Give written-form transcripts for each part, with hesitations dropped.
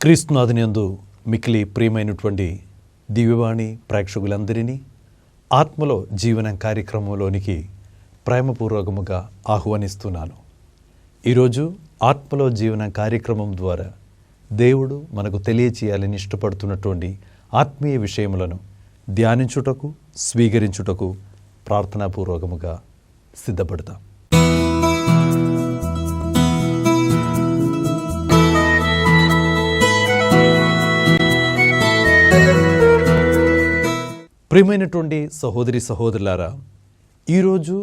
క్రీస్తునాథునియందు మిక్కిలి ప్రియమైనటువంటి దివ్యవాణి ప్రేక్షకులందరినీ ఆత్మలో జీవనం కార్యక్రమంలోనికి ప్రేమపూర్వకముగా ఆహ్వానిస్తున్నాను. ఈరోజు ఆత్మలో జీవనం కార్యక్రమం ద్వారా దేవుడు మనకు తెలియచేయాలని ఇష్టపడుతున్నటువంటి ఆత్మీయ విషయములను ధ్యానించుటకు స్వీకరించుటకు ప్రార్థనాపూర్వకముగా సిద్ధపడతాం. ప్రియమైనటువంటి సహోదరి సహోదరులారా, ఈరోజు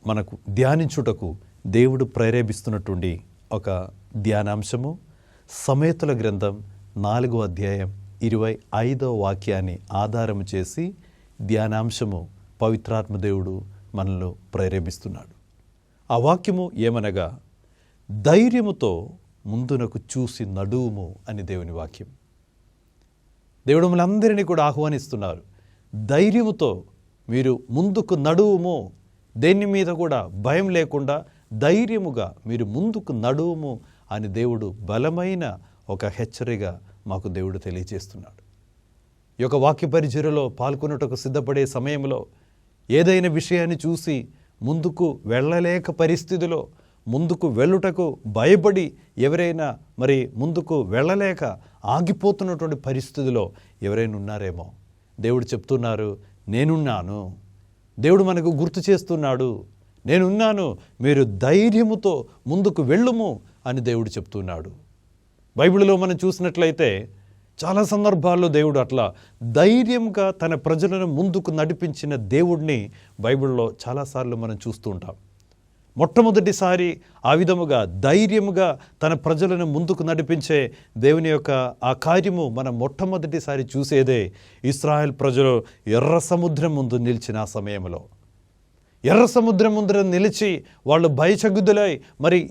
మనకు ధ్యానించుటకు దేవుడు ప్రేరేపిస్తున్నటువంటి ఒక ధ్యానాంశము సమేతుల గ్రంథం 4వ అధ్యాయం 25వ వాక్యాన్ని ఆధారము చేసి ధ్యానాంశము పవిత్రాత్మ దేవుడు మనల్ని ప్రేరేపిస్తున్నాడు. ఆ వాక్యము ఏమనగా, ధైర్యముతో ముందునకు చూసి నడువుము అని దేవుని వాక్యం. దేవుడు మనందరినీ కూడా ఆహ్వానిస్తున్నారు. ధైర్యముతో మీరు ముందుకు నడువుము, దేని మీద కూడా భయం లేకుండా ధైర్యముగా మీరు ముందుకు నడువుము అని దేవుడు బలమైన ఒక హెచ్చరిగా మాకు దేవుడు తెలియజేస్తున్నాడు. ఈ యొక్క వాక్య పరిచర్యలో పాల్గొనుటకు సిద్ధపడే సమయంలో ఏదైనా విషయాన్ని చూసి ముందుకు వెళ్ళలేక పరిస్థితిలో, ముందుకు వెళ్ళుటకు భయపడి ఎవరైనా ముందుకు వెళ్ళలేక ఆగిపోతున్నటువంటి పరిస్థితిలో ఎవరైనా ఉన్నారేమో, దేవుడు చెప్తున్నారు, నేనున్నాను. దేవుడు మనకు గుర్తు చేస్తున్నాడు, నేనున్నాను, మీరు ధైర్యముతో ముందుకు వెళ్ళుము అని దేవుడు చెప్తున్నాడు. బైబిల్లో మనం చూసినట్లయితే చాలా సందర్భాల్లో దేవుడు అట్లా ధైర్యంగా తన ప్రజలను ముందుకు నడిపించిన దేవుడిని బైబిల్లో చాలాసార్లు మనం చూస్తూ ఉంటాం. మొట్టమొదటిసారి ఆ విధముగా ధైర్యముగా తన ప్రజలను ముందుకు నడిపించే దేవుని యొక్క ఆ కార్యము మనం మొట్టమొదటిసారి చూసేదే ఇశ్రాయేల్ ప్రజలు ఎర్ర సముద్రం ముందు నిలిచిన ఆ సమయంలో. ఎర్ర సముద్రం ముందర నిలిచి వాళ్ళు భయచగుదులై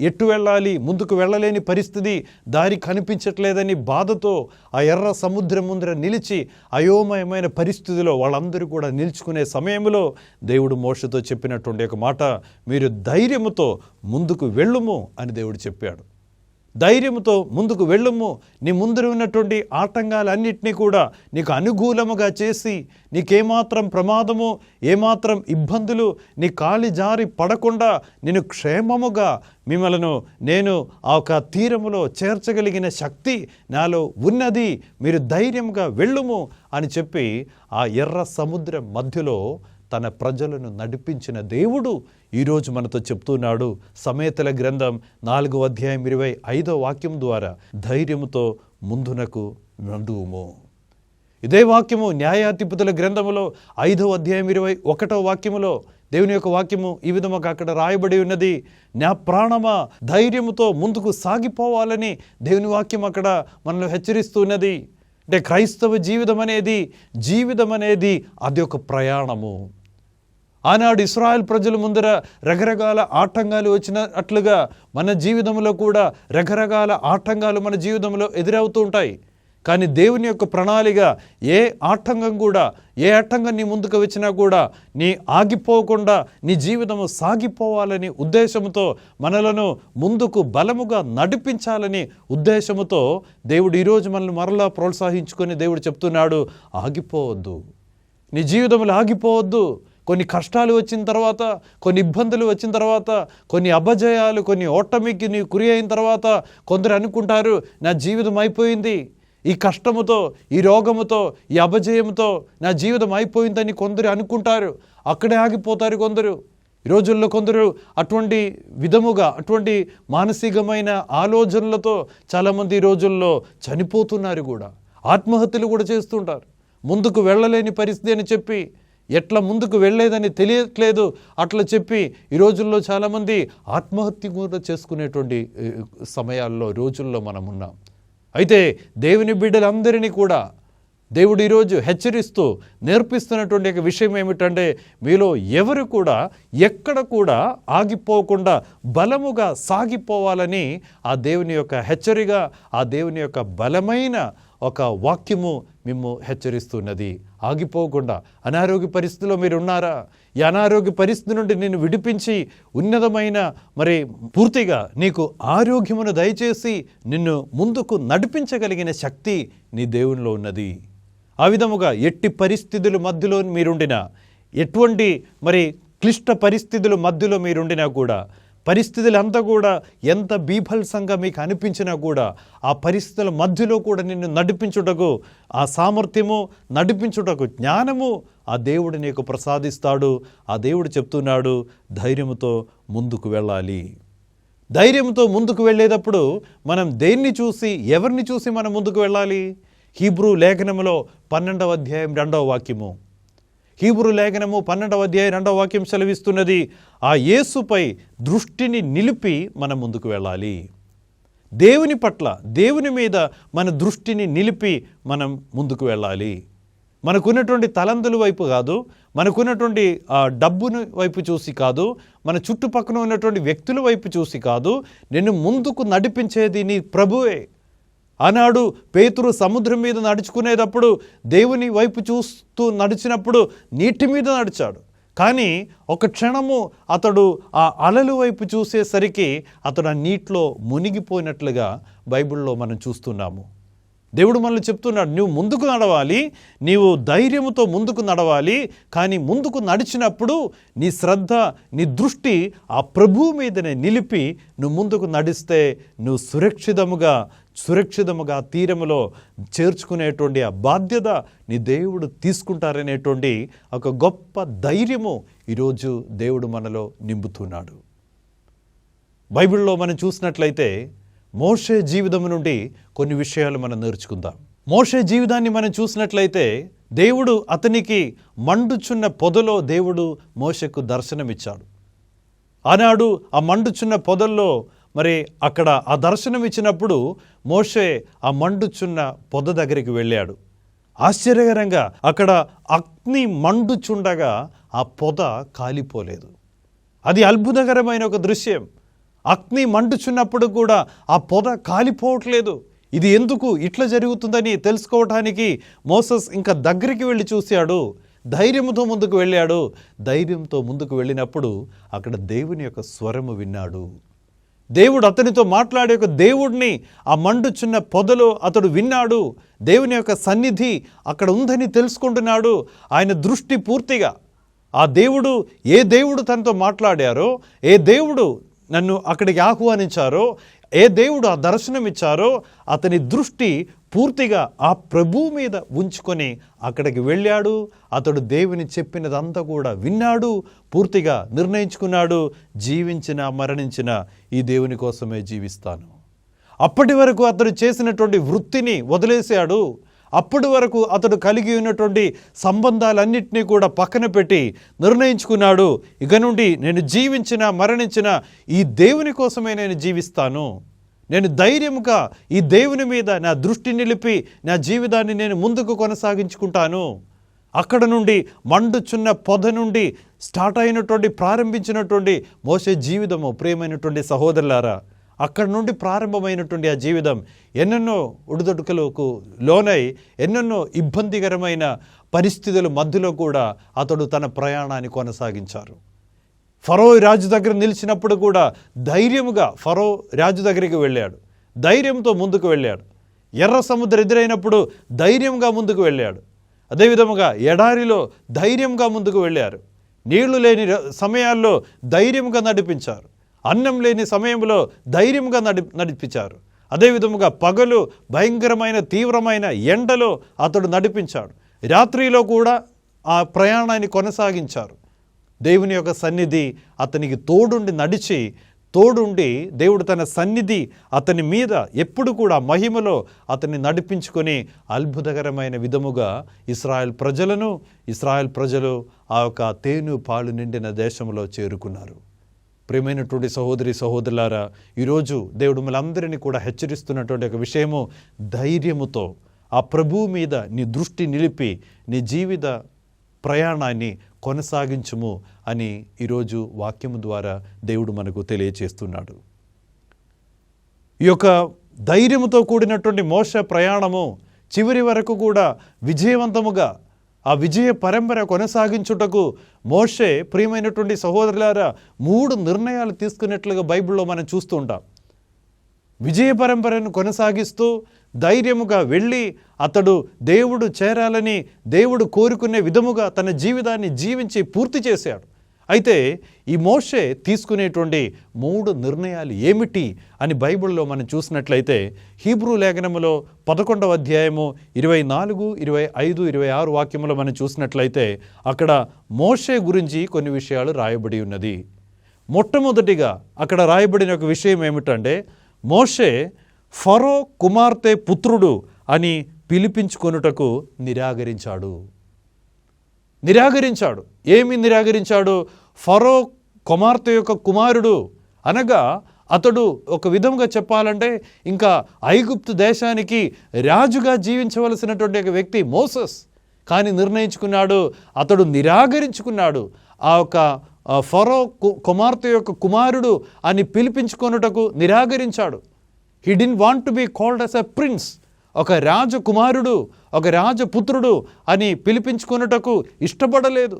ఎటు వెళ్ళాలి, ముందుకు వెళ్ళలేని పరిస్థితి, దారి కనిపించట్లేదని బాధతో ఆ ఎర్ర సముద్రం ముందర నిలిచి అయోమయమైన పరిస్థితిలో వాళ్ళందరూ కూడా నిల్చుకునే సమయంలో దేవుడు మోషేతో చెప్పినటువంటి ఒక మాట, మీరు ధైర్యముతో ముందుకు వెళ్ళుము అని దేవుడు చెప్పాడు. ధైర్యముతో ముందుకు వెళ్ళుము, నీ ముందర ఉన్నటువంటి ఆటంకాలన్నింటినీ కూడా నీకు అనుకూలముగా చేసి, నీకేమాత్రం ప్రమాదము, ఏమాత్రం ఇబ్బందులు, నీ కాలి జారి పడకుండా నేను క్షేమముగా మిమ్మలను నేను ఆ ఒక తీరములో చేర్చగలిగిన శక్తి నాలో ఉన్నది, మీరు ధైర్యంగా వెళ్ళుము అని చెప్పి ఆ ఎర్ర సముద్రం మధ్యలో తన ప్రజలను నడిపించిన దేవుడు ఈరోజు మనతో చెప్తున్నాడు. సమేతల గ్రంథం 4వ అధ్యాయం 25వ వాక్యం ద్వారా ధైర్యముతో ముందునకు నడువుము. ఇదే వాక్యము న్యాయాధిపతుల గ్రంథములో 5వ అధ్యాయం 21వ వాక్యములో దేవుని యొక్క వాక్యము ఈ విధముగా అక్కడ రాయబడి ఉన్నది, నా ప్రాణమా ధైర్యముతో ముందుకు సాగిపోవాలని దేవుని వాక్యం అక్కడ మనల్ని హెచ్చరిస్తున్నది. అంటే క్రైస్తవ జీవితం అనేది అది ఒక ప్రయాణము. ఆనాడు ఇశ్రాయేల్ ప్రజల ముందర రకరకాల ఆటంకాలు వచ్చినట్లుగా మన జీవితంలో కూడా రకరకాల ఆటంకాలు మన జీవితంలో ఎదురవుతూ ఉంటాయి. కానీ దేవుని యొక్క ప్రణాళిక, ఏ ఆటంకం నీ ముందుకు వచ్చినా కూడా నీ ఆగిపోకుండా నీ జీవితము సాగిపోవాలని ఉద్దేశంతో, మనలను ముందుకు బలముగా నడిపించాలని ఉద్దేశంతో దేవుడు ఈరోజు మనల్ని మరలా ప్రోత్సహించుకొని దేవుడు చెప్తున్నాడు, ఆగిపోవద్దు, నీ జీవితంలో ఆగిపోవద్దు. కొన్ని కష్టాలు వచ్చిన తర్వాత, కొన్ని ఇబ్బందులు వచ్చిన తర్వాత, కొన్ని అపజయాలు, కొన్ని ఓటమికి నీ గురి అయిన తర్వాత కొందరు అనుకుంటారు, నా జీవితం అయిపోయింది, ఈ కష్టముతో, ఈ రోగముతో, ఈ అపజయంతో నా జీవితం అయిపోయిందని కొందరు అనుకుంటారు. అక్కడే ఆగిపోతారు కొందరు. ఈ రోజుల్లో కొందరు అటువంటి మానసికమైన ఆలోచనలతో చాలామంది ఈ రోజుల్లో చనిపోతున్నారు కూడా, ఆత్మహత్యలు కూడా చేస్తుంటారు. ముందుకు వెళ్ళలేని పరిస్థితి అని చెప్పి, ఎట్లా ముందుకు వెళ్ళలేదని తెలియట్లేదు అట్లా చెప్పి ఈ రోజుల్లో చాలామంది ఆత్మహత్య కూడా చేసుకునేటువంటి రోజుల్లో మనం ఉన్నాం. అయితే దేవుని బిడ్డలందరినీ కూడా దేవుడు ఈరోజు హెచ్చరిస్తూ నేర్పిస్తున్నటువంటి ఒక విషయం ఏమిటంటే, మీలో ఎవరు కూడా ఎక్కడ కూడా ఆగిపోకుండా బలముగా సాగిపోవాలని ఆ దేవుని యొక్క హెచ్చరిగా, ఆ దేవుని యొక్క బలమైన ఒక వాక్యము మిమ్ము హెచ్చరిస్తున్నది. ఆగిపోకుండా. అనారోగ్య పరిస్థితిలో మీరు ఉన్నారా? ఈ అనారోగ్య పరిస్థితి నుండి నిన్ను విడిపించి ఉన్నతమైన పూర్తిగా నీకు ఆరోగ్యమును దయచేసి నిన్ను ముందుకు నడిపించగలిగిన శక్తి నీ దేవునిలో ఉన్నది. ఆ విధముగా ఎట్టి పరిస్థితుల మధ్యలో మీరుండినా, ఎటువంటి క్లిష్ట పరిస్థితుల మధ్యలో మీరుండినా కూడా, పరిస్థితులంతా కూడా ఎంత బీభత్సంగా మీకు అనిపించినా కూడా, ఆ పరిస్థితుల మధ్యలో కూడా నిన్ను నడిపించుటకు ఆ సామర్థ్యము, నడిపించుటకు జ్ఞానము ఆ దేవుడు నీకు ప్రసాదిస్తాడు. ఆ దేవుడు చెప్తున్నాడు, ధైర్యముతో ముందుకు వెళ్ళాలి. ధైర్యంతో ముందుకు వెళ్ళేటప్పుడు మనం దేన్ని చూసి, ఎవరిని చూసి మనం ముందుకు వెళ్ళాలి? హీబ్రూ లేఖనములో 12వ అధ్యాయం 2వ వాక్యము. హీబ్రూ లేఖనము 12వ అధ్యాయం 2వ వాక్యం సెలవిస్తున్నది, ఆ యేసుపై దృష్టిని నిలిపి మనం ముందుకు వెళ్ళాలి. దేవుని పట్ల, దేవుని మీద మన దృష్టిని నిలిపి మనం ముందుకు వెళ్ళాలి. మనకున్నటువంటి తలంతుల వైపు కాదు, మనకున్నటువంటి డబ్బుని వైపు చూసి కాదు, మన చుట్టుపక్కల ఉన్నటువంటి వ్యక్తుల వైపు చూసి కాదు, నిన్ను ముందుకు నడిపించేది నీ ప్రభువే. ఆనాడు పేతురు సముద్రం మీద నడుచుకునేటప్పుడు దేవుని వైపు చూస్తూ నడిచినప్పుడు నీటి మీద నడిచాడు. కానీ ఒక క్షణము అతడు ఆ అలల వైపు చూసేసరికి అతడు ఆ నీటిలో మునిగిపోయినట్లుగా బైబిల్లో మనం చూస్తున్నాము. దేవుడు మనల్ని చెప్తున్నాడు, నువ్వు ముందుకు నడవాలి, నీవు ధైర్యముతో ముందుకు నడవాలి. కానీ ముందుకు నడిచినప్పుడు నీ శ్రద్ధ, నీ దృష్టి ఆ ప్రభువు మీదనే నిలిపి నువ్వు ముందుకు నడిస్తే నువ్వు సురక్షితముగా తీరములో చేర్చుకునేటువంటి ఆ బాధ్యత నీ దేవుడు తీసుకుంటారనేటువంటి ఒక గొప్ప ధైర్యము ఈరోజు దేవుడు మనలో నింపుతున్నాడు. బైబిల్లో మనం చూసినట్లయితే మోషే జీవితం నుండి కొన్ని విషయాలు మనం నేర్చుకుందాం. మోషే జీవితాన్ని మనం చూసినట్లయితే దేవుడు అతనికి మండుచున్న పొదలో దేవుడు మోషేకు దర్శనమిచ్చాడు. ఆనాడు ఆ మండుచున్న పొదల్లో అక్కడ ఆ దర్శనం ఇచ్చినప్పుడు మోషే ఆ మండుచున్న పొద దగ్గరికి వెళ్ళాడు. ఆశ్చర్యకరంగా అక్కడ అగ్ని మండుచుండగా ఆ పొద కాలిపోలేదు. అది అద్భుతకరమైన ఒక దృశ్యం. అగ్ని మండుచున్నప్పుడు కూడా ఆ పొద కాలిపోవట్లేదు. ఇది ఎందుకు ఇట్లా జరుగుతుందని తెలుసుకోవటానికి మోసెస్ ఇంకా దగ్గరికి వెళ్ళి చూశాడు. ధైర్యంతో ముందుకు వెళ్ళాడు. ధైర్యంతో ముందుకు వెళ్ళినప్పుడు అక్కడ దేవుని యొక్క స్వరము విన్నాడు. దేవుడు అతనితో మాట్లాడే ఒక దేవుడిని ఆ మండుచున్న పొదలో అతడు విన్నాడు. దేవుని యొక్క సన్నిధి అక్కడ ఉందని తెలుసుకుంటున్నాడు. ఆయన దృష్టి పూర్తిగా ఆ దేవుడు, ఏ దేవుడు తనతో మాట్లాడారో, ఏ దేవుడు నన్ను అక్కడికి ఆహ్వానించారో, ఏ దేవుడు ఆ దర్శనం ఇచ్చారో, అతని దృష్టి పూర్తిగా ఆ ప్రభువు మీద ఉంచుకొని అక్కడికి వెళ్ళాడు. అతడు దేవుని చెప్పినదంతా కూడా విన్నాడు. పూర్తిగా నిర్ణయించుకున్నాడు, జీవించినా మరణించినా ఈ దేవుని కోసమే జీవిస్తాను. అప్పటి వరకు అతడు చేసినటువంటి వృత్తిని వదిలేశాడు. అప్పటి వరకు అతడు కలిగి ఉన్నటువంటి సంబంధాలన్నింటినీ కూడా పక్కన పెట్టి నిర్ణయించుకున్నాడు, ఇక నుండి నేను జీవించినా మరణించినా ఈ దేవుని కోసమే నేను జీవిస్తాను. నేను ధైర్యముగా ఈ దేవుని మీద నా దృష్టి నిలిపి నా జీవితాన్ని నేను ముందుకు కొనసాగించుకుంటాను. అక్కడ నుండి మండుచున్న పొద నుండి స్టార్ట్ అయినటువంటి, ప్రారంభించినటువంటి మోషే జీవితము, ప్రియమైనటువంటి సహోదరులారా, అక్కడ నుండి ప్రారంభమైనటువంటి ఆ జీవితం ఎన్నెన్నో ఒడిదొడుకులకు లోనై ఎన్నెన్నో ఇబ్బందికరమైన పరిస్థితుల మధ్యలో కూడా అతడు తన ప్రయాణాన్ని కొనసాగించారు. ఫరో రాజు దగ్గర నిలిచినప్పుడు కూడా ధైర్యముగా ఫరో రాజు దగ్గరికి వెళ్ళాడు. ధైర్యంతో ముందుకు వెళ్ళాడు. ఎర్ర సముద్రం ఎదురైనప్పుడు ధైర్యంగా ముందుకు వెళ్ళాడు. అదేవిధముగా ఎడారిలో ధైర్యంగా ముందుకు వెళ్ళారు. నీళ్లు లేని సమయాల్లో ధైర్యంగా నడిపించారు. అన్నం లేని సమయంలో ధైర్యంగా నడిపించారు. అదేవిధముగా పగలు భయంకరమైన తీవ్రమైన ఎండలో అతడు నడిపించాడు. రాత్రిలో కూడా ఆ ప్రయాణాన్ని కొనసాగించారు. దేవుని యొక్క సన్నిధి అతనికి తోడుండి దేవుడు తన సన్నిధి అతని మీద ఎప్పుడు కూడా మహిమలో అతన్ని నడిపించుకొని అద్భుతకరమైన విధముగా ఇశ్రాయేల్ ప్రజలు ఆ యొక్క తేను పాలు నిండిన దేశంలో చేరుకున్నారు. ప్రియమైనటువంటి సహోదరులారా, ఈరోజు దేవుడు మనందరినీ కూడా హెచ్చరిస్తున్నటువంటి ఒక విషయము, ధైర్యముతో ఆ ప్రభువు మీద నీ దృష్టి నిలిపి నీ జీవిత ప్రయాణాన్ని కొనసాగించుము అని ఈరోజు వాక్యము ద్వారా దేవుడు మనకు తెలియచేస్తున్నాడు. ఈ యొక్క ధైర్యముతో కూడినటువంటి మోషే ప్రయాణము చివరి వరకు కూడా విజయవంతముగా ఆ విజయ పరంపర కొనసాగించుటకు మోషే, ప్రియమైనటువంటి సహోదరులారా, 3 నిర్ణయాలు తీసుకున్నట్లుగా బైబిల్లో మనం చూస్తూ ఉంటాం. విజయ పరంపరను కొనసాగిస్తూ ధైర్యముగా వెళ్ళి అతడు దేవుడు చేరాలని దేవుడు కోరుకునే విధముగా తన జీవితాన్ని జీవించి పూర్తి చేశాడు. అయితే ఈ మోషే తీసుకునేటువంటి 3 నిర్ణయాలు ఏమిటి అని బైబిల్లో మనం చూసినట్లయితే హీబ్రూ లేఖనములో 11వ అధ్యాయము 24, 25, 26 వాక్యములో మనం చూసినట్లయితే అక్కడ మోషే గురించి కొన్ని విషయాలు రాయబడి ఉన్నది. మొట్టమొదటిగా అక్కడ రాయబడిన ఒక విషయం ఏమిటంటే, మోషే ఫరో కుమార్తె పుత్రుడు అని పిలిపించుకొనుటకు నిరాకరించాడు. ఏమి నిరాకరించాడు? ఫరో కుమార్తె యొక్క కుమారుడు అనగా అతడు ఒక విధంగా చెప్పాలంటే ఇంకా ఐగుప్తు దేశానికి రాజుగా జీవించవలసినటువంటి ఒక వ్యక్తి మోసెస్. కానీ నిర్ణయించుకున్నాడు, అతడు నిరాకరించుకున్నాడు. ఆ యొక్క ఫరో కుమార్తె యొక్క కుమారుడు అని పిలిపించుకొనుటకు నిరాకరించాడు. He didn't want to be called as a prince. ఒక రాజకుమారుడు, ఒక రాజపుత్రుడు అని పిలిపించుకొనుటకు ఇష్టపడలేదు.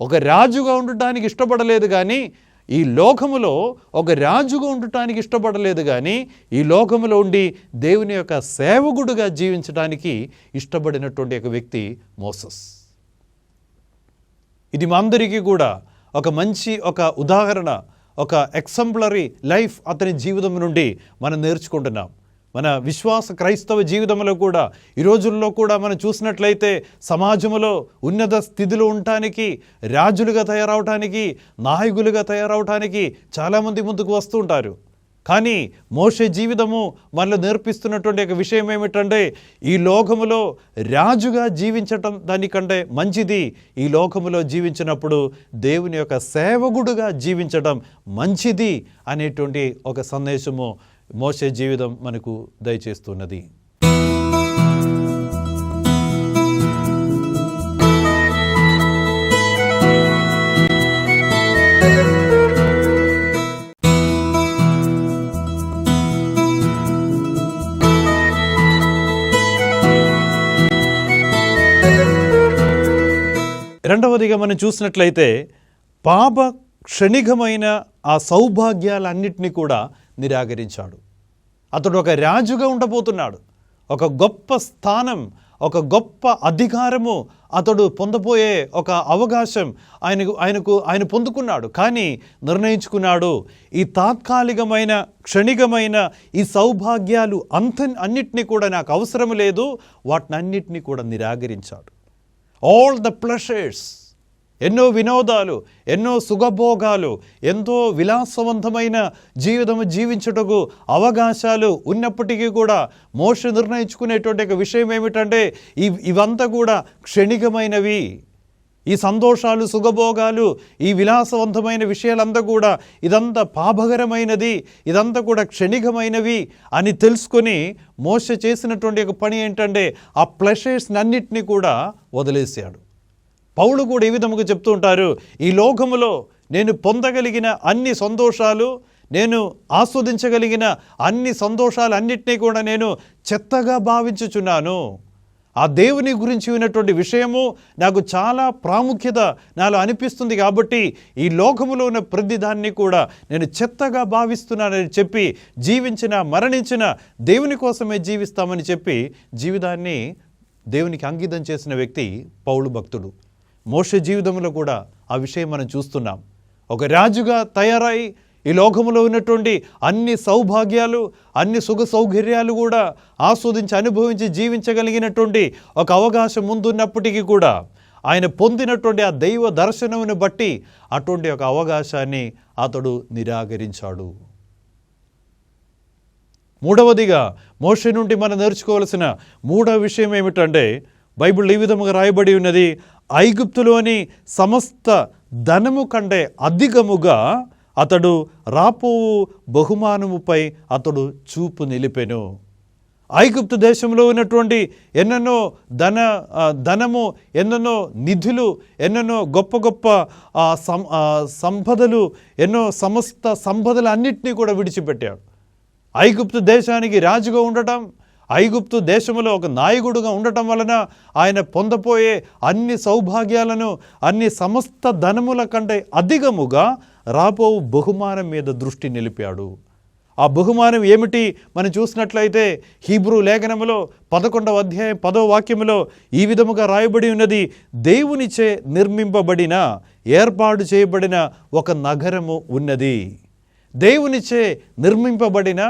ఒక రాజుగా ఉండటానికి ఇష్టపడలేదు, కానీ ఈ లోకములో ఒక రాజుగా ఉండటానికి ఇష్టపడలేదు, కానీ ఈ లోకములో ఉండి దేవుని యొక్క సేవకుడుగా జీవించడానికి ఇష్టపడినటువంటి ఒక వ్యక్తి మోసెస్. ఇది మా అందరికీ కూడా ఒక మంచి ఉదాహరణ, ఒక ఎగ్జాంపులరీ లైఫ్ అతని జీవితం నుండి మనం నేర్చుకుంటున్నాం. మన విశ్వాస క్రైస్తవ జీవితంలో కూడా ఈ రోజుల్లో కూడా మనం చూసినట్లయితే సమాజంలో ఉన్నత స్థితిలో ఉండటానికి, రాజులుగా తయారవటానికి, నాయకులుగా తయారవటానికి చాలామంది ముందుకు వస్తూ ఉంటారు. కానీ మోషే జీవితము మనలో నేర్పిస్తున్నటువంటి ఒక విషయం ఏమిటంటే, ఈ లోకములో రాజుగా జీవించటం దానికంటే మంచిది ఈ లోకములో జీవించినప్పుడు దేవుని యొక్క సేవకుడుగా జీవించడం మంచిది అనేటువంటి ఒక సందేశము మోషే జీవితం మనకు దయచేస్తున్నది. రెండవదిగా మనం చూసినట్లయితే పాప క్షణికమైన ఆ సౌభాగ్యాలన్నింటినీ కూడా నిరాకరించాడు. అతడు ఒక రాజుగా ఉండబోతున్నాడు. ఒక గొప్ప స్థానం, ఒక గొప్ప అధికారము అతడు పొందబోయే ఒక అవకాశం ఆయన పొందుకున్నాడు. కానీ నిర్ణయించుకున్నాడు, ఈ తాత్కాలికమైన క్షణికమైన ఈ సౌభాగ్యాలు అన్నిటినీ కూడా నాకు అవసరం లేదు, వాటిని అన్నిటినీ కూడా నిరాకరించాడు. ఆల్ ద ప్లెషర్స్, ఎన్నో వినోదాలు, ఎన్నో సుఖభోగాలు, ఎంతో విలాసవంతమైన జీవితం జీవించుటకు అవకాశాలు ఉన్నప్పటికీ కూడా మోషే నిర్ణయించుకునేటువంటి ఒక విషయం ఏమిటంటే, ఇవంతా కూడా క్షణికమైనవి. ఈ సంతోషాలు, సుఖభోగాలు, ఈ విలాసవంతమైన విషయాలంతా కూడా ఇదంతా పాపకరమైనది, ఇదంతా కూడా క్షణికమైనవి అని తెలుసుకొని మోషే చేసినటువంటి ఒక పని ఏంటంటే, ఆ ప్లెషర్స్ అన్నిటినీ కూడా వదిలేశాడు. పౌలు కూడా ఈ విధముగా చెప్తూ ఉంటారు, ఈ లోకములో నేను పొందగలిగిన అన్ని సంతోషాలు, నేను ఆస్వాదించగలిగిన అన్ని సంతోషాలు అన్నిటినీ కూడా నేను చెత్తగా భావించుచున్నాను. ఆ దేవుని గురించి విన్నటువంటి విషయము నాకు చాలా ప్రాముఖ్యత నాలో అనిపిస్తుంది, కాబట్టి ఈ లోకములో ఉన్న ప్రతి దాన్ని కూడా నేను చెత్తగా భావిస్తున్నానని చెప్పి జీవించిన, మరణించిన దేవుని కోసమే జీవిస్తామని చెప్పి జీవితాన్ని దేవునికి అంకితం చేసిన వ్యక్తి పౌలు భక్తుడు. మోషే జీవితంలో కూడా ఆ విషయం మనం చూస్తున్నాం. ఒక రాజుగా తయారై ఈ లోకములో ఉన్నటువంటి అన్ని సౌభాగ్యాలు, అన్ని సుఖ సౌకర్యాలు కూడా ఆస్వాదించి అనుభవించి జీవించగలిగినటువంటి ఒక అవకాశం ముందున్నప్పటికీ కూడా ఆయన పొందినటువంటి ఆ దైవ దర్శనమును బట్టి అటువంటి ఒక అవకాశాన్ని అతడు నిరాకరించాడు. మూడవదిగా మోషే నుండి మనం నేర్చుకోవాల్సిన మూడవ విషయం ఏమిటంటే, బైబిల్ ఈ విధముగా రాయబడి ఉన్నది, ఐగుప్తులోని సమస్త ధనము కంటే అధికముగా అతడు రాపోవు బహుమానముపై అతడు చూపు నిలిపెను. ఐగుప్తు దేశంలో ఉన్నటువంటి ఎన్నెన్నో ధనము, ఎన్నెన్నో నిధులు, ఎన్నెన్నో గొప్ప గొప్ప సంపదలు, ఎన్నో సమస్త సంపదలు అన్నిటినీ కూడా విడిచిపెట్టాడు. ఐగుప్తు దేశానికి రాజుగా ఉండటం, ఐగుప్తు దేశంలో ఒక నాయకుడుగా ఉండటం వలన ఆయన పొందపోయే అన్ని సౌభాగ్యాలను, అన్ని సమస్త ధనముల కంటే అధికముగా రాబో బహుమానం మీద దృష్టి నిలిపాడు. ఆ బహుమానం ఏమిటి మనం చూసినట్లయితే హీబ్రూ లేఖనములో 11వ అధ్యాయం 10వ వాక్యములో ఈ విధముగా రాయబడి ఉన్నది, దేవునిచే నిర్మింపబడిన ఏర్పాటు చేయబడిన ఒక నగరము ఉన్నది. దేవునిచే నిర్మింపబడిన,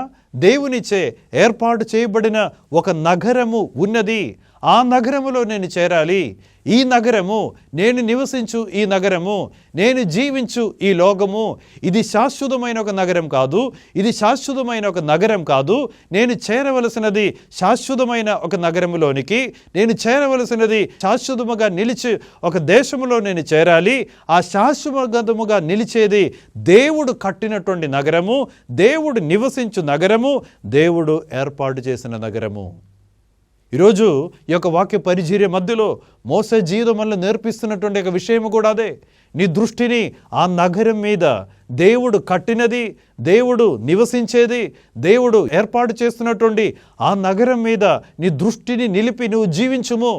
దేవునిచే ఏర్పాటు చేయబడిన ఒక నగరము ఉన్నది. ఆ నగరములో నేను చేరాలి. ఈ నగరము, నేను నివసించు ఈ నగరము, నేను జీవించు ఈ లోకము, ఇది శాశ్వతమైన ఒక నగరం కాదు. ఇది శాశ్వతమైన ఒక నగరం కాదు. నేను చేరవలసినది శాశ్వతమైన ఒక నగరములోనికి. నేను చేరవలసినది శాశ్వతముగా నిలిచి ఒక దేశములో నేను చేరాలి. ఆ శాశ్వతముగా నిలిచేది దేవుడు కట్టినటువంటి నగరము, దేవుడు నివసించు నగరము, దేవుడు ఏర్పాటు చేసిన నగరము. ఈరోజు ఈ యొక్క వాక్య పరిచర్య మధ్యలో మోసే జీవితం వల్ల నేర్పిస్తున్నటువంటి ఒక విషయం కూడా అదే. నీ దృష్టిని ఆ నగరం మీద, దేవుడు కట్టినది, దేవుడు నివసించేది, దేవుడు ఏర్పాటు చేస్తున్నటువంటి ఆ నగరం మీద నీ దృష్టిని నిలిపి నువ్వు జీవించుము.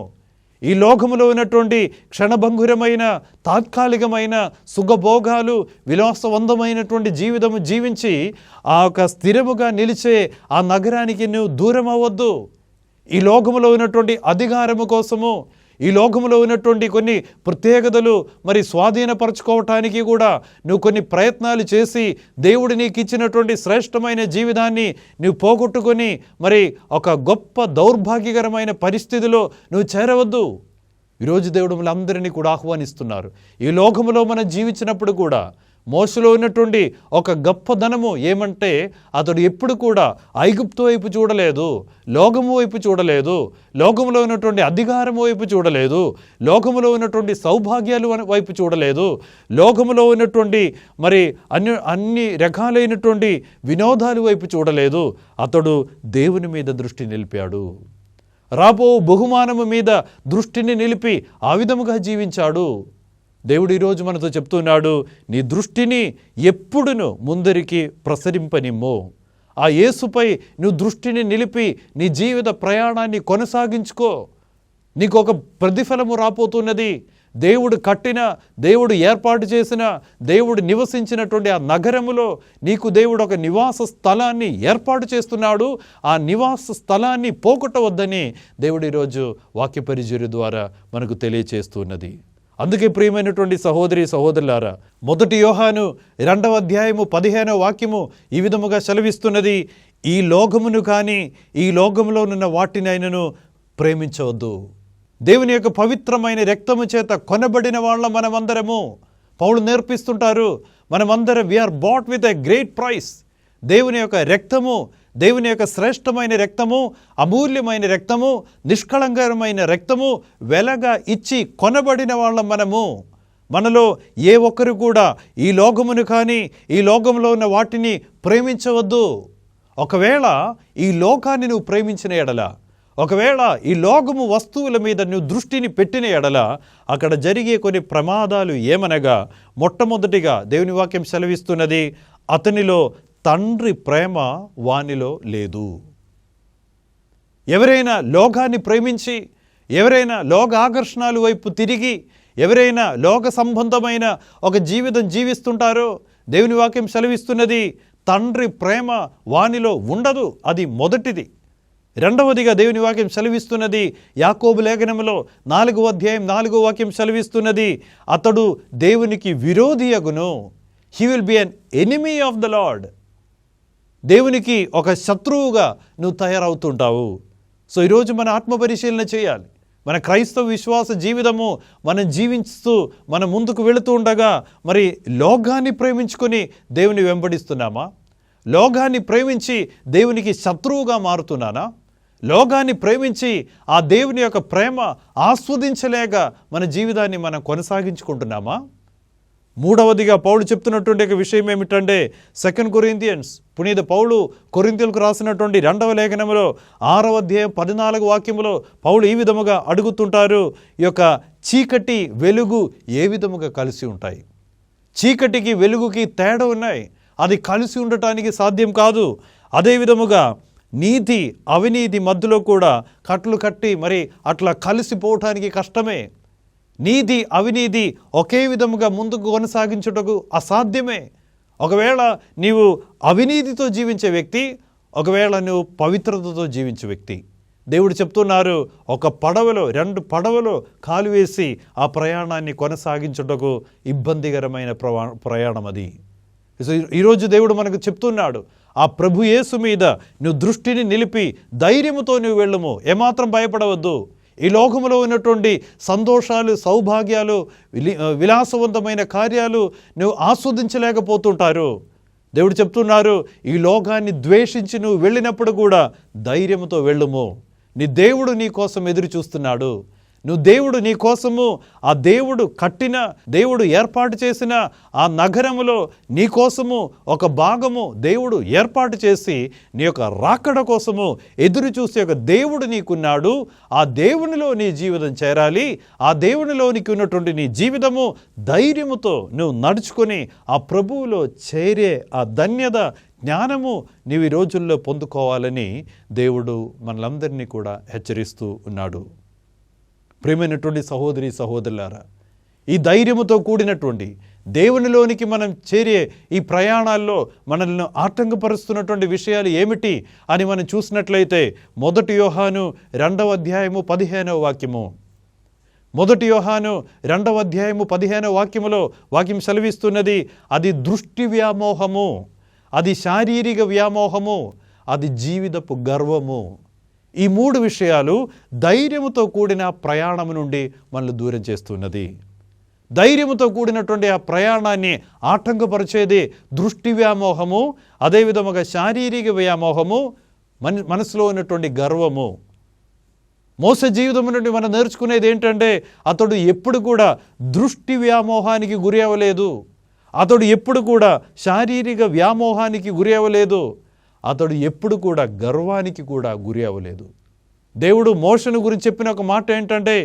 ఈ లోకములో ఉన్నటువంటి క్షణభంగురమైన, తాత్కాలికమైన సుఖభోగాలు, విలాసవంతమైనటువంటి జీవితము జీవించి ఆ యొక్క స్థిరముగా నిలిచే ఆ నగరానికి నువ్వు దూరం అవ్వద్దు. ఈ లోకములో ఉన్నటువంటి అధికారము కోసము, ఈ లోకములో ఉన్నటువంటి కొన్ని ప్రత్యేకతలు మరి స్వాధీనపరచుకోవటానికి కూడా నువ్వు కొన్ని ప్రయత్నాలు చేసి దేవుడు నీకు ఇచ్చినటువంటి శ్రేష్టమైన జీవితాన్ని నువ్వు పోగొట్టుకొని మరి ఒక గొప్ప దౌర్భాగ్యకరమైన పరిస్థితిలో నువ్వు చేరవద్దు. ఈరోజు దేవుడు మనందరినీ కూడా ఆహ్వానిస్తున్నారు. ఈ లోకములో మనం జీవించినప్పుడు కూడా మోసలో ఉన్నటువంటి ఒక గొప్పదనము ఏమంటే, అతడు ఎప్పుడు కూడా ఐగుప్తు వైపు చూడలేదు, లోకము వైపు చూడలేదు, లోకములో ఉన్నటువంటి అధికారం వైపు చూడలేదు, లోకములో ఉన్నటువంటి సౌభాగ్యాలు వైపు చూడలేదు, లోకములో ఉన్నటువంటి మరి అన్ని రకాలైనటువంటి వినోదాల వైపు చూడలేదు. అతడు దేవుని మీద దృష్టి నిలిపాడు. రాబో బహుమానము మీద దృష్టిని నిలిపి ఆ విధముగా జీవించాడు. దేవుడు ఈరోజు మనతో చెప్తున్నాడు, నీ దృష్టిని ఎప్పుడును ముందరికి ప్రసరింపనిమ్ము. ఆ యేసుపై నువ్వు దృష్టిని నిలిపి నీ జీవిత ప్రయాణాన్ని కొనసాగించుకో. నీకు ఒక ప్రతిఫలము రాబోతున్నది. దేవుడు కట్టిన, దేవుడు ఏర్పాటు చేసిన, దేవుడు నివసించినటువంటి ఆ నగరములో నీకు దేవుడు ఒక నివాస స్థలాన్ని ఏర్పాటు చేస్తున్నాడు. ఆ నివాస స్థలాన్ని పోగొట్టవద్దని దేవుడు ఈరోజు వాక్య పరిచర్య ద్వారా మనకు తెలియచేస్తున్నది. అందుకే ప్రియమైనటువంటి సహోదరి సహోదరులారా, 1 యోహాను 2వ అధ్యాయము 15వ వాక్యము ఈ విధముగా సెలవిస్తున్నది, ఈ లోకమును కానీ ఈ లోకములో ఉన్న వాటినైనను ప్రేమించవద్దు. దేవుని యొక్క పవిత్రమైన రక్తము చేత కొనబడిన వాళ్ళ మనమందరము. పౌలు నేర్పిస్తుంటారు, మనమందరం we are bought with a great price. దేవుని యొక్క రక్తము, దేవుని యొక్క శ్రేష్టమైన రక్తము, అమూల్యమైన రక్తము, నిష్కళంకమైన రక్తము వెలగా ఇచ్చి కొనబడిన వాళ్ళం మనము. మనలో ఏ ఒక్కరు కూడా ఈ లోకమును కానీ ఈ లోకంలో ఉన్న వాటిని ప్రేమించవద్దు. ఒకవేళ ఈ లోకాన్ని నువ్వు ప్రేమించిన ఎడల, ఒకవేళ ఈ లోకము వస్తువుల మీద నువ్వు దృష్టిని పెట్టిన ఎడల అక్కడ జరిగే కొన్ని ప్రమాదాలు ఏమనగా, మొట్టమొదటిగా దేవుని వాక్యం సెలవిస్తున్నది, అతనిలో తండ్రి ప్రేమ వానిలో లేదు. ఎవరైనా లోకాన్ని ప్రేమించి, ఎవరైనా లోక ఆకర్షణాల వైపు తిరిగి, ఎవరైనా లోక సంబంధమైన ఒక జీవితం జీవిస్తుంటారో దేవుని వాక్యం సెలవిస్తున్నది, తండ్రి ప్రేమ వానిలో ఉండదు. అది మొదటిది. రెండవదిగా దేవుని వాక్యం సెలవిస్తున్నది, యాకోబు లేఖనములో 4వ అధ్యాయం 4వ వాక్యం సెలవిస్తున్నది, అతడు దేవునికి విరోధి అగును. He will be an enemy of the lord. దేవునికి ఒక శత్రువుగా నువ్వు తయారవుతుంటావు. సో ఈరోజు మన ఆత్మపరిశీలన చేయాలి. మన క్రైస్తవ విశ్వాస జీవితము మనం జీవిస్తూ మనం ముందుకు వెళుతూ ఉండగా మరి లోకాన్ని ప్రేమించుకొని దేవుని వెంబడిస్తున్నామా? లోకాన్ని ప్రేమించి దేవునికి శత్రువుగా మారుతున్నానా? లోకాన్ని ప్రేమించి ఆ దేవుని యొక్క ప్రేమ ఆస్వాదించలేక మన జీవితాన్ని మనం కొనసాగించుకుంటున్నామా? మూడవదిగా పౌలు చెప్తున్నటువంటి ఒక విషయం ఏమిటంటే, 2 కొరింథియన్స్ పునీత పౌలు కొరింథీయులకు రాసినటువంటి 2వ లేఖనములో 6వ అధ్యాయం 14వ వాక్యములో పౌలు ఈ విధముగా అడుగుతుంటారు, ఈ యొక్క చీకటి వెలుగు ఏ విధముగా కలిసి ఉంటాయి? చీకటికి వెలుగుకి తేడా ఉన్నాయి. అది కలిసి ఉండటానికి సాధ్యం కాదు. అదే విధముగా నీతి అవినీతి మధ్యలో కూడా కట్లు కట్టి మరి అట్లా కలిసిపోవటానికి కష్టమే. నీతి అవినీతి ఒకే విధముగా ముందుకు కొనసాగించుటకు అసాధ్యమే. ఒకవేళ నీవు అవినీతితో జీవించే వ్యక్తి, ఒకవేళ నువ్వు పవిత్రతతో జీవించే వ్యక్తి, దేవుడు చెప్తున్నారు, ఒక పడవలో 2 పడవలో కాలు వేసి ఆ ప్రయాణాన్ని కొనసాగించుటకు ఇబ్బందికరమైన ప్రయాణం అది. ఈరోజు దేవుడు మనకు చెప్తున్నాడు, ఆ ప్రభు యేసు మీద నువ్వు దృష్టిని నిలిపి ధైర్యముతో నువ్వు వెళ్ళుము, ఏమాత్రం భయపడవద్దు. ఈ లోకములో ఉన్నటువంటి సంతోషాలు, సౌభాగ్యాలు, విలాసవంతమైన కార్యాలు నువ్వు ఆస్వాదించలేకపోతుంటారు. దేవుడు చెప్తున్నారు, ఈ లోకాన్ని ద్వేషించి నువ్వు వెళ్ళినప్పుడు కూడా ధైర్యంతో వెళ్ళుము. నీ దేవుడు నీ కోసం ఎదురు చూస్తున్నాడు. నువ్వు దేవుడు నీ కోసము, ఆ దేవుడు కట్టిన, దేవుడు ఏర్పాటు చేసిన ఆ నగరములో నీ కోసము ఒక భాగము దేవుడు ఏర్పాటు చేసి నీ యొక్క రాకడ కోసము ఎదురు చూసే ఒక దేవుడు నీకున్నాడు. ఆ దేవునిలో నీ జీవితం చేరాలి. ఆ దేవునిలోనికి ఉన్నటువంటి నీ జీవితము ధైర్యముతో నువ్వు నడుచుకొని ఆ ప్రభువులో చేరే ఆ ధన్యత, జ్ఞానము నీవు ఈ రోజుల్లో పొందుకోవాలని దేవుడు మనలందరినీ కూడా హెచ్చరిస్తూ ఉన్నాడు. ప్రియమైనటువంటి సహోదరి సహోదరులారా, ఈ ధైర్యముతో కూడినటువంటి దేవునిలోనికి మనం చేరే ఈ ప్రయాణాల్లో మనల్ని ఆటంకపరుస్తున్నటువంటి విషయాలు ఏమిటి అని మనం చూసినట్లయితే 1 యోహాను 2వ అధ్యాయము 15వ వాక్యము. 1 యోహాను 2వ అధ్యాయము 15వ వాక్యములో వాక్యం సెలవిస్తున్నది, అది దృష్టి వ్యామోహము, అది శారీరక వ్యామోహము, అది జీవితపు గర్వము. ఈ 3 విషయాలు ధైర్యముతో కూడిన ప్రయాణం నుండి మనల్ని దూరం చేస్తున్నది. ధైర్యముతో కూడినటువంటి ఆ ప్రయాణాన్ని ఆటంకపరిచేది దృష్టి వ్యామోహము, అదేవిధముగా శారీరక వ్యామోహము, మనసులో ఉన్నటువంటి గర్వము. మోసే జీవితం నుండి మనం నేర్చుకునేది ఏంటంటే, అతడు ఎప్పుడు కూడా దృష్టి వ్యామోహానికి గురి అవ్వలేదు. అతడు ఎప్పుడు కూడా శారీరక వ్యామోహానికి గురి అవ్వలేదు. అతడు ఎప్పుడు కూడా గర్వానికి కూడా గురి అవ్వలేదు. దేవుడు మోషను గురించి చెప్పిన ఒక మాట ఏంటంటే,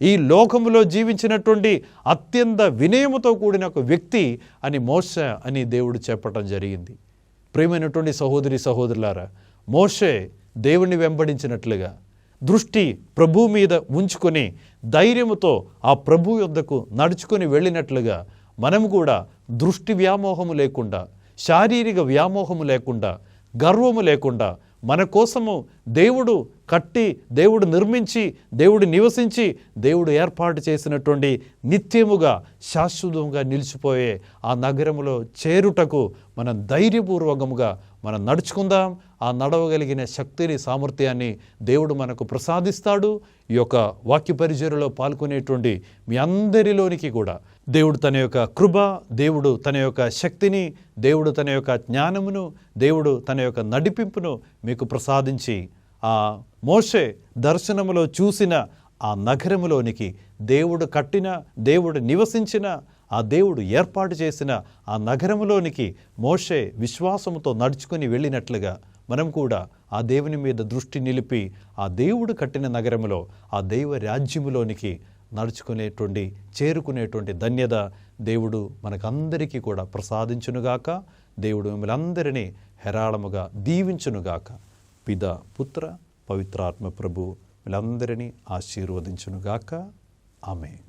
ఈ లోకములో జీవించినటువంటి అత్యంత వినయముతో కూడిన ఒక వ్యక్తి అని మోషే అని దేవుడు చెప్పడం జరిగింది. ప్రియమైనటువంటి సహోదరి సహోదరులారా, మోషే దేవుణ్ణి వెంబడించినట్లుగా దృష్టి ప్రభు మీద ఉంచుకొని ధైర్యముతో ఆ ప్రభు యొద్దకు నడుచుకొని వెళ్ళినట్లుగా మనము కూడా దృష్టి వ్యామోహము లేకుండా, శారీరక వ్యామోహము లేకుండా, గర్వము లేకుండా, మన కోసము దేవుడు కట్టి, దేవుడు నిర్మించి, దేవుడు నివసించి, దేవుడు ఏర్పాటు చేసినటువంటి నిత్యముగా శాశ్వతంగా నిలిచిపోయే ఆ నగరములో చేరుటకు మనం ధైర్యపూర్వకముగా మనం నడుచుకుందాం. ఆ నడవగలిగిన శక్తిని, సామర్థ్యాన్ని దేవుడు మనకు ప్రసాదిస్తాడు. ఈ యొక్క వాక్య పరిచర్యలో పాల్గొనేటువంటి మీ అందరిలోనికి కూడా దేవుడు తన యొక్క కృప, దేవుడు తన యొక్క శక్తిని, దేవుడు తన యొక్క జ్ఞానమును, దేవుడు తన యొక్క నడిపింపును మీకు ప్రసాదించి, ఆ మోషే దర్శనములో చూసిన ఆ నగరములోనికి, దేవుడు కట్టిన, దేవుడు నివసించిన, ఆ దేవుడు ఏర్పాటు చేసిన ఆ నగరములోనికి మోషే విశ్వాసముతో నడుచుకొని వెళ్ళినట్లుగా మనం కూడా ఆ దేవుని మీద దృష్టి నిలిపి, ఆ దేవుడు కట్టిన నగరములో, ఆ దైవ రాజ్యములోనికి చేరుకునేటువంటి ధన్యత దేవుడు మనకందరికీ కూడా ప్రసాదించునుగాక. దేవుడు మిమ్మల్ని అందరినీ హేరాళముగా దీవించునుగాక. పిత, పుత్ర, పవిత్రాత్మ ప్రభు మిమ్మల్ని అందరినీ ఆశీర్వదించునుగాక. ఆమేన్.